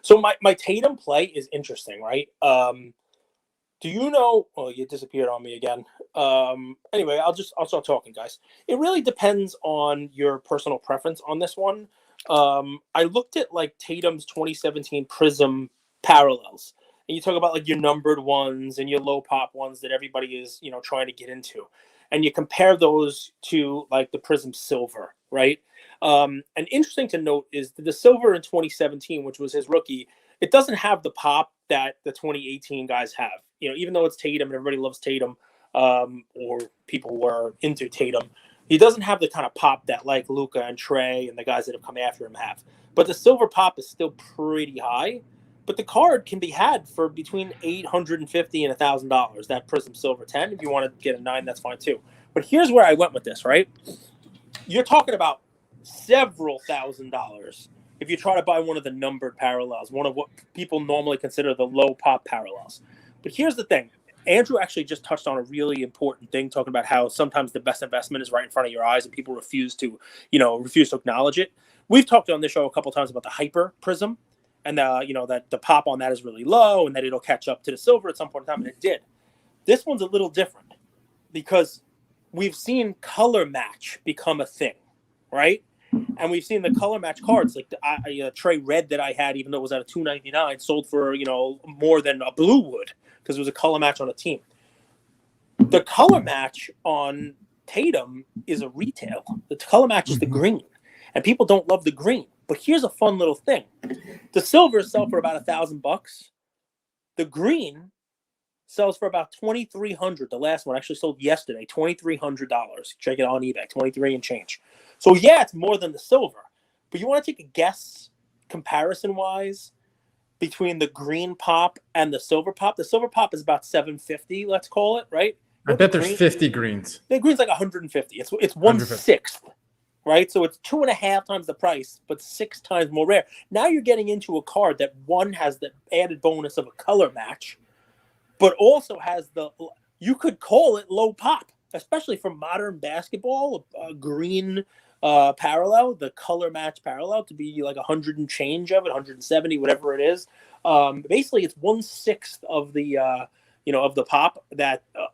So my Tatum play is interesting, right? Do you know? Oh, you disappeared on me again. Anyway, I'll start talking, guys. It really depends on your personal preference on this one. I looked at like Tatum's 2017 Prism parallels, and you talk about like your numbered ones and your low pop ones that everybody is trying to get into, and you compare those to like the Prism Silver, right? And interesting to note is that the Silver in 2017, which was his rookie, it doesn't have the pop that the 2018 guys have. Even though it's Tatum and everybody loves Tatum, or people who are into Tatum, he doesn't have the kind of pop that like Luka and Trey and the guys that have come after him have. But the silver pop is still pretty high. But the card can be had for between $850 and $1,000. That Prism Silver 10. If you want to get a 9, that's fine too. But here's where I went with this. Right, you're talking about several $1,000s if you try to buy one of the numbered parallels, one of what people normally consider the low pop parallels. But here's the thing. Andrew actually just touched on a really important thing, talking about how sometimes the best investment is right in front of your eyes and people refuse to acknowledge it. We've talked on this show a couple of times about the hyper prism and that the pop on that is really low and that it'll catch up to the silver at some point in time, and it did. This one's a little different because we've seen color match become a thing, right? And we've seen the color match cards, like the Trey Red that I had, even though it was at a $299, sold for more than a blue would because it was a color match on a team. The color match on Tatum is a retail. The color match is the green, and people don't love the green. But here's a fun little thing: the silver sell for about $1,000. The green sells for about $2,300. The last one actually sold yesterday, $2,300. Check it out on eBay, 23 and change. So yeah, it's more than the silver. But you want to take a guess, comparison-wise, between the green pop and the silver pop? The silver pop is about $750, let's call it, right? I bet there's 50 greens. The green's like $150. It's 1/6, right? So it's 2.5 times the price, but 6 times more rare. Now you're getting into a card that one has the added bonus of a color match, but also has you could call it low pop, especially for modern basketball, a green parallel, the color match parallel, to be like 100 and change of it, 170, whatever it is. Basically, it's 1/6 of the of the pop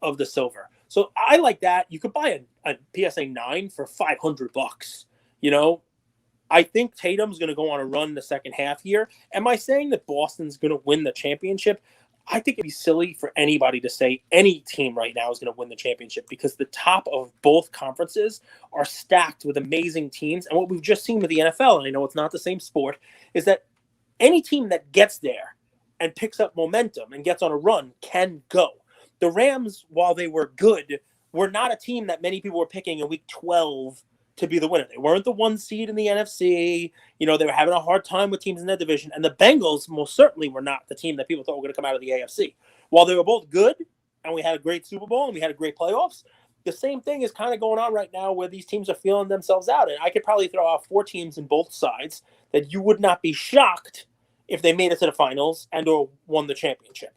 of the silver. So I like that. You could buy a PSA 9 for $500. I think Tatum's going to go on a run the second half here. Am I saying that Boston's going to win the championship? I think it'd be silly for anybody to say any team right now is going to win the championship because the top of both conferences are stacked with amazing teams. And what we've just seen with the NFL, and I know it's not the same sport, is that any team that gets there and picks up momentum and gets on a run can go. The Rams, while they were good, were not a team that many people were picking in week 12 to be the winner. They weren't the 1 seed in the NFC. They were having a hard time with teams in that division. And the Bengals most certainly were not the team that people thought were going to come out of the AFC. While they were both good, and we had a great Super Bowl, and we had a great playoffs, the same thing is kind of going on right now where these teams are feeling themselves out. And I could probably throw out 4 teams in both sides that you would not be shocked if they made it to the finals and or won the championship.